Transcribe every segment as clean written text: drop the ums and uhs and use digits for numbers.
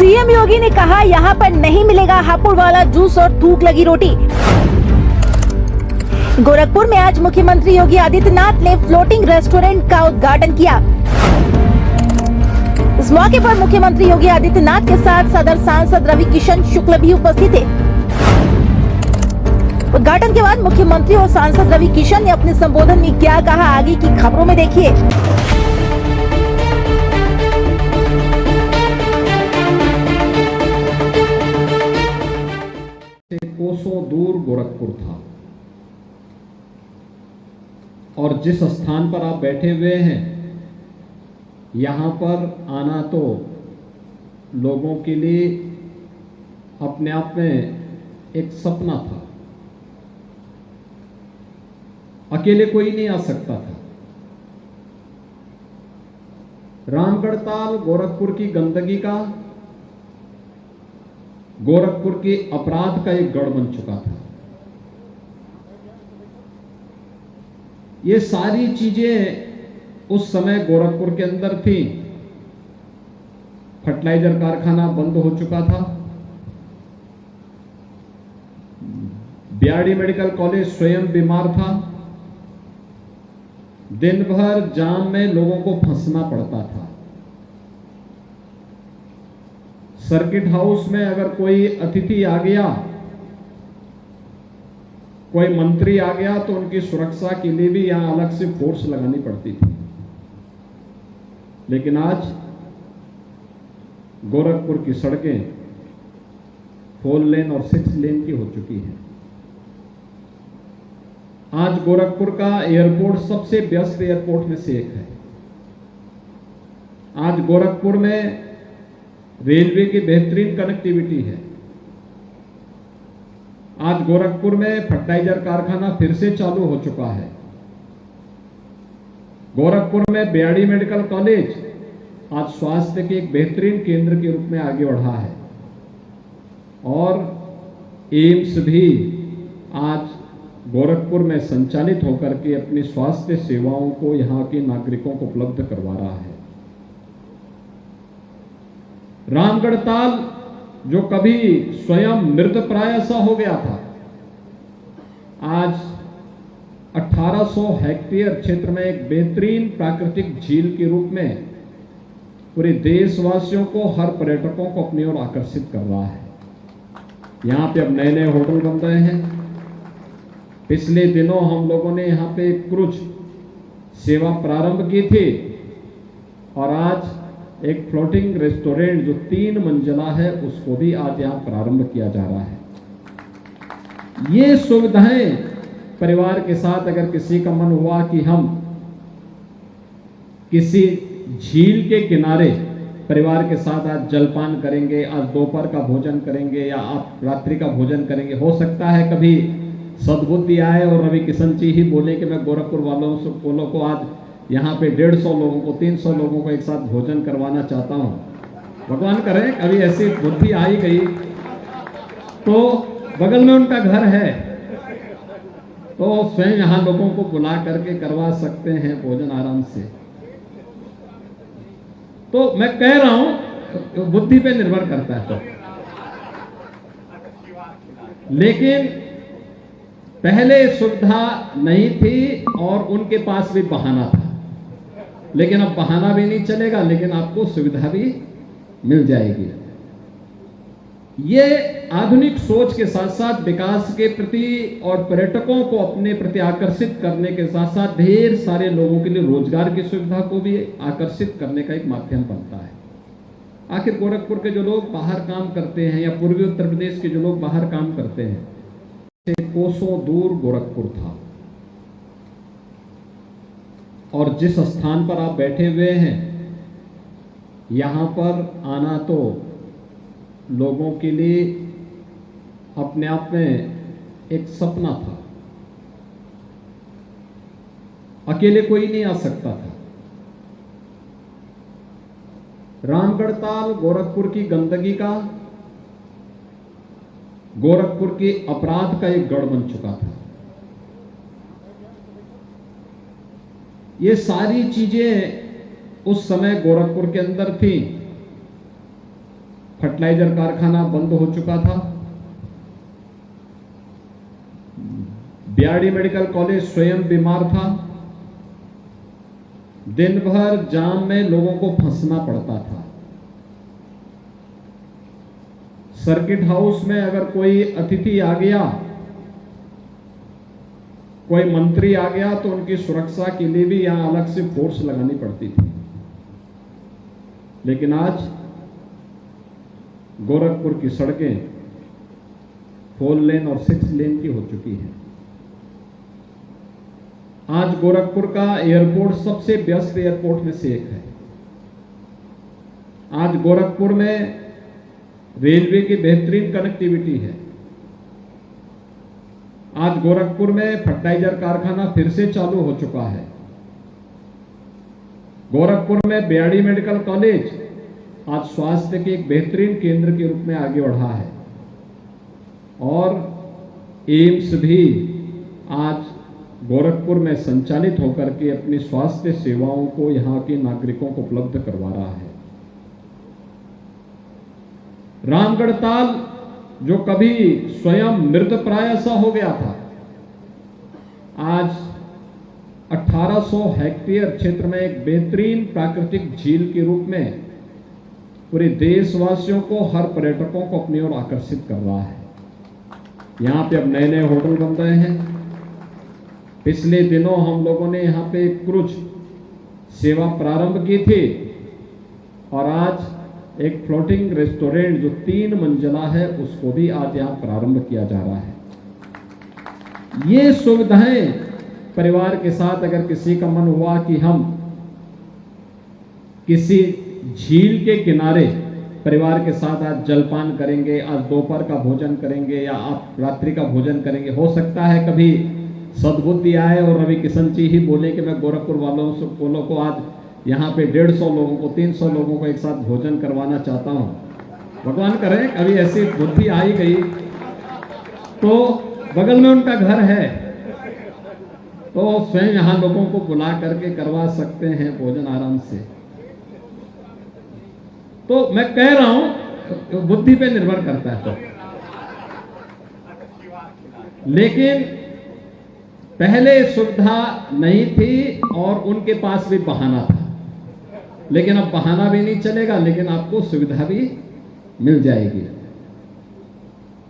CM योगी ने कहा यहाँ पर नहीं मिलेगा हापुड़ वाला जूस और थूक लगी रोटी। गोरखपुर में आज मुख्यमंत्री योगी आदित्यनाथ ने फ्लोटिंग रेस्टोरेंट का उद्घाटन किया। इस मौके पर मुख्यमंत्री योगी आदित्यनाथ के साथ सदर सांसद रवि किशन शुक्ल भी उपस्थित थे। उद्घाटन के बाद मुख्यमंत्री और सांसद रवि किशन ने अपने संबोधन में क्या कहा, आगे की खबरों में देखिए। कोसों दूर गोरखपुर था और जिस स्थान पर आप बैठे हुए हैं यहां पर आना तो लोगों के लिए अपने आप में एक सपना था। अकेले कोई नहीं आ सकता था। रामगढ़ ताल गोरखपुर की गंदगी का, गोरखपुर के अपराध का एक गढ़ बन चुका था। ये सारी चीजें उस समय गोरखपुर के अंदर थी। फर्टिलाइजर कारखाना बंद हो चुका था। बीआरडी मेडिकल कॉलेज स्वयं बीमार था। दिन भर जाम में लोगों को फंसना पड़ता था। सर्किट हाउस में अगर कोई अतिथि आ गया, कोई मंत्री आ गया तो उनकी सुरक्षा के लिए भी यहां अलग से फोर्स लगानी पड़ती थी। लेकिन आज गोरखपुर की सड़कें 4 लेन और 6 लेन की हो चुकी हैं। आज गोरखपुर का एयरपोर्ट सबसे व्यस्त एयरपोर्ट में से एक है। आज गोरखपुर में रेलवे की बेहतरीन कनेक्टिविटी है। आज गोरखपुर में फर्टिलाइजर कारखाना फिर से चालू हो चुका है। गोरखपुर में बीआरडी मेडिकल कॉलेज आज स्वास्थ्य के एक बेहतरीन केंद्र के रूप में आगे बढ़ा है और एम्स भी आज गोरखपुर में संचालित होकर के अपनी स्वास्थ्य सेवाओं को यहां के नागरिकों को उपलब्ध करवा रहा है। रामगढ़ ताल जो कभी स्वयं मृतप्राय सा हो गया था, आज 1800 हेक्टेयर क्षेत्र में एक बेहतरीन प्राकृतिक झील के रूप में पूरे देशवासियों को, हर पर्यटकों को अपनी ओर आकर्षित कर रहा है। यहां पे अब नए नए होटल बन रहे हैं। पिछले दिनों हम लोगों ने यहां पे क्रूज सेवा प्रारंभ की थी और आज एक फ्लोटिंग रेस्टोरेंट जो 3 मंजिला है उसको भी आज यहां प्रारंभ किया जा रहा है। ये सुविधाएं परिवार के साथ अगर किसी का मन हुआ कि हम किसी झील के किनारे परिवार के साथ आज जलपान करेंगे, आज दोपहर का भोजन करेंगे या आप रात्रि का भोजन करेंगे, हो सकता है कभी सद्बुद्धि आए और रवि किशन जी ही बोले कि मैं गोरखपुर वालों को आज यहाँ पे 150 लोगों को, 300 लोगों को एक साथ भोजन करवाना चाहता हूँ। भगवान करे कभी ऐसी बुद्धि आई गई तो बगल में उनका घर है तो स्वयं यहाँ लोगों को बुला करके करवा सकते हैं भोजन आराम से। तो मैं कह रहा हूं बुद्धि पे निर्भर करता है तो। लेकिन पहले सुविधा नहीं थी और उनके पास भी बहाना था। लेकिन अब बहाना भी नहीं चलेगा, लेकिन आपको सुविधा भी मिल जाएगी। ये आधुनिक सोच के साथ साथ विकास के प्रति और पर्यटकों को अपने प्रति आकर्षित करने के साथ साथ ढेर सारे लोगों के लिए रोजगार की सुविधा को भी आकर्षित करने का एक माध्यम बनता है। आखिर गोरखपुर के जो लोग बाहर काम करते हैं या पूर्वी उत्तर प्रदेश के जो लोग बाहर काम करते हैं, कोसों दूर गोरखपुर था और जिस स्थान पर आप बैठे हुए हैं यहां पर आना तो लोगों के लिए अपने आप में एक सपना था। अकेले कोई नहीं आ सकता था। रामगढ़ ताल गोरखपुर की गंदगी का, गोरखपुर के अपराध का एक गढ़ बन चुका था। ये सारी चीजें उस समय गोरखपुर के अंदर थी। फर्टिलाइजर कारखाना बंद हो चुका था। बीआरडी मेडिकल कॉलेज स्वयं बीमार था। दिन भर जाम में लोगों को फंसना पड़ता था। सर्किट हाउस में अगर कोई अतिथि आ गया, कोई मंत्री आ गया, तो उनकी सुरक्षा के लिए भी यहां अलग से फोर्स लगानी पड़ती थी। लेकिन आज गोरखपुर की सड़कें 4 लेन और 6 लेन की हो चुकी हैं। आज गोरखपुर का एयरपोर्ट सबसे व्यस्त एयरपोर्ट में से एक है। आज गोरखपुर में रेलवे की बेहतरीन कनेक्टिविटी है। आज गोरखपुर में फर्टिलाइजर कारखाना फिर से चालू हो चुका है। गोरखपुर में बीआरडी मेडिकल कॉलेज आज स्वास्थ्य के एक बेहतरीन केंद्र के रूप में आगे बढ़ा है और एम्स भी आज गोरखपुर में संचालित होकर के अपनी स्वास्थ्य सेवाओं को यहां के नागरिकों को उपलब्ध करवा रहा है। रामगढ़ ताल जो कभी स्वयं मृतप्राय सा हो गया था, आज 1800 हेक्टेयर क्षेत्र में एक बेहतरीन प्राकृतिक झील के रूप में पूरे देशवासियों को, हर पर्यटकों को अपनी ओर आकर्षित कर रहा है। यहां पे अब नए नए होटल बन रहे हैं। पिछले दिनों हम लोगों ने यहां पे क्रूज सेवा प्रारंभ की थी और आज एक फ्लोटिंग रेस्टोरेंट जो 3 मंजिला है उसको भी आज यहां प्रारंभ किया जा रहा है। ये सुविधाएं परिवार के साथ अगर किसी का मन हुआ कि हम किसी झील के किनारे परिवार के साथ आज जलपान करेंगे, आज दोपहर का भोजन करेंगे या आप रात्रि का भोजन करेंगे, हो सकता है कभी सद्बुद्धि आए और रवि किशन जी ही बोले कि मैं गोरखपुर वालों को आज यहाँ पे 150 लोगों को, 300 लोगों को एक साथ भोजन करवाना चाहता हूँ। भगवान करे कभी ऐसी बुद्धि आई गई तो बगल में उनका घर है तो स्वयं यहाँ लोगों को बुला करके करवा सकते हैं भोजन आराम से। तो मैं कह रहा हूं बुद्धि पे निर्भर करता है। लेकिन पहले सुविधा नहीं थी और उनके पास भी बहाना था, लेकिन अब बहाना भी नहीं चलेगा, लेकिन आपको सुविधा भी मिल जाएगी।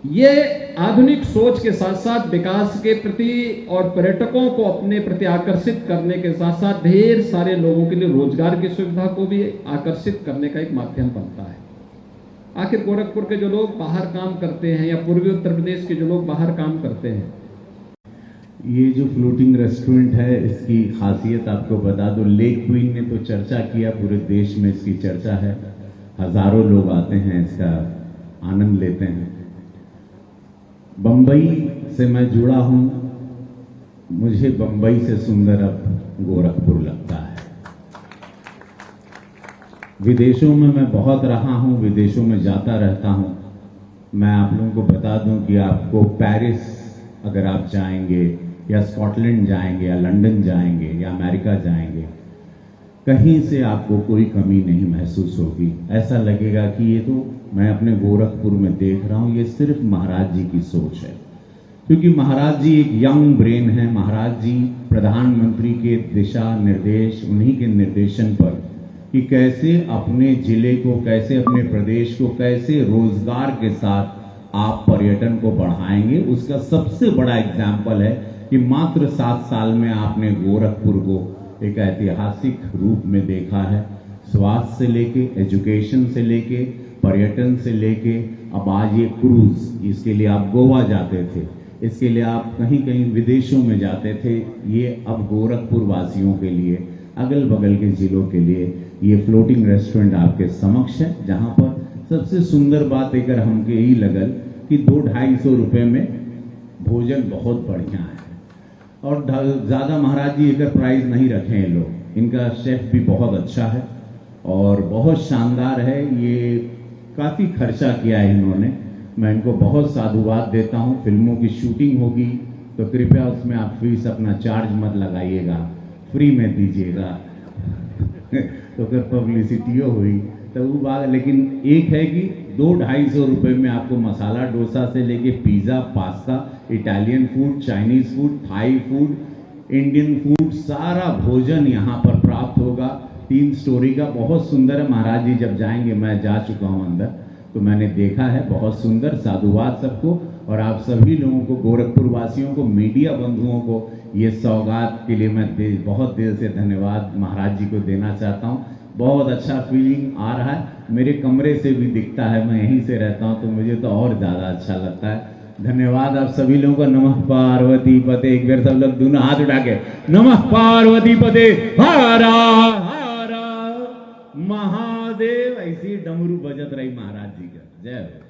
ये आधुनिक सोच के साथ साथ विकास के प्रति और पर्यटकों को अपने प्रति आकर्षित करने के साथ साथ ढेर सारे लोगों के लिए रोजगार की सुविधा को भी आकर्षित करने का एक माध्यम बनता है। आखिर गोरखपुर के जो लोग बाहर काम करते हैं या पूर्वी उत्तर प्रदेश के जो लोग बाहर काम करते हैं, ये जो फ्लोटिंग रेस्टोरेंट है इसकी खासियत आपको बता दो। लेक क्वीन ने तो चर्चा किया, पूरे देश में इसकी चर्चा है, हजारों लोग आते हैं, इसका आनंद लेते हैं। बंबई से मैं जुड़ा हूं, मुझे बंबई से सुंदर अब गोरखपुर लगता है। विदेशों में मैं बहुत रहा हूं, विदेशों में जाता रहता हूं। मैं आप लोगों को बता दूं कि आपको पेरिस अगर आप जाएंगे या स्कॉटलैंड जाएंगे या लंदन जाएंगे या अमेरिका जाएंगे, कहीं से आपको कोई कमी नहीं महसूस होगी। ऐसा लगेगा कि ये तो मैं अपने गोरखपुर में देख रहा हूं। ये सिर्फ महाराज जी की सोच है, क्योंकि महाराज जी एक यंग ब्रेन है। महाराज जी प्रधानमंत्री के दिशा निर्देश, उन्हीं के निर्देशन पर कि कैसे अपने जिले को, कैसे अपने प्रदेश को, कैसे रोजगार के साथ आप पर्यटन को बढ़ाएंगे, उसका सबसे बड़ा एग्जाम्पल है कि मात्र 7 साल में आपने गोरखपुर को एक ऐतिहासिक रूप में देखा है। स्वास्थ्य से लेके, एजुकेशन से लेके, पर्यटन से लेके, अब आज ये क्रूज, इसके लिए आप गोवा जाते थे, इसके लिए आप कहीं कहीं विदेशों में जाते थे, ये अब गोरखपुर वासियों के लिए, अगल बगल के जिलों के लिए ये फ्लोटिंग रेस्टोरेंट आपके समक्ष है। जहां पर सबसे सुंदर बात एक हमके यही लगल कि 200-250 रुपए में भोजन बहुत बढ़िया है और ज़्यादा महाराज जी एक प्राइस नहीं रखे हैं लोग। इनका शेफ भी बहुत अच्छा है और बहुत शानदार है। ये काफ़ी खर्चा किया है इन्होंने, मैं इनको बहुत साधुवाद देता हूँ। फिल्मों की शूटिंग होगी तो कृपया उसमें आप फीस अपना चार्ज मत लगाइएगा, फ्री में दीजिएगा तो अगर पब्लिसिटियो हुई तो वो बात। लेकिन एक है कि 200-250 रुपए में आपको मसाला डोसा से लेके pizza, pasta, Italian food, Chinese food, Thai food, Indian food, सारा भोजन यहाँ पर प्राप्त होगा। 3 स्टोरी का बहुत सुंदर है। महाराज जी जब जाएंगे, मैं जा चुका हूँ अंदर, तो मैंने देखा है, बहुत सुंदर। साधुवाद सबको, और आप सभी लोगों को, गोरखपुर वासियों को, मीडिया बंधुओं को ये सौगात के लिए मैं बहुत दिल से धन्यवाद महाराज जी को देना चाहता हूँ। बहुत अच्छा फीलिंग आ रहा है। मेरे कमरे से भी दिखता है, मैं यहीं से रहता हूँ, तो मुझे तो और ज़्यादा अच्छा लगता है। धन्यवाद आप सभी लोगों को। नमः पार्वती पते। एक बार सब लोग दोनों हाथ उठा के नमः पार्वती पते, हरा हरा महादेव। ऐसी डमरू बजत रही महाराज जी का। जय हो।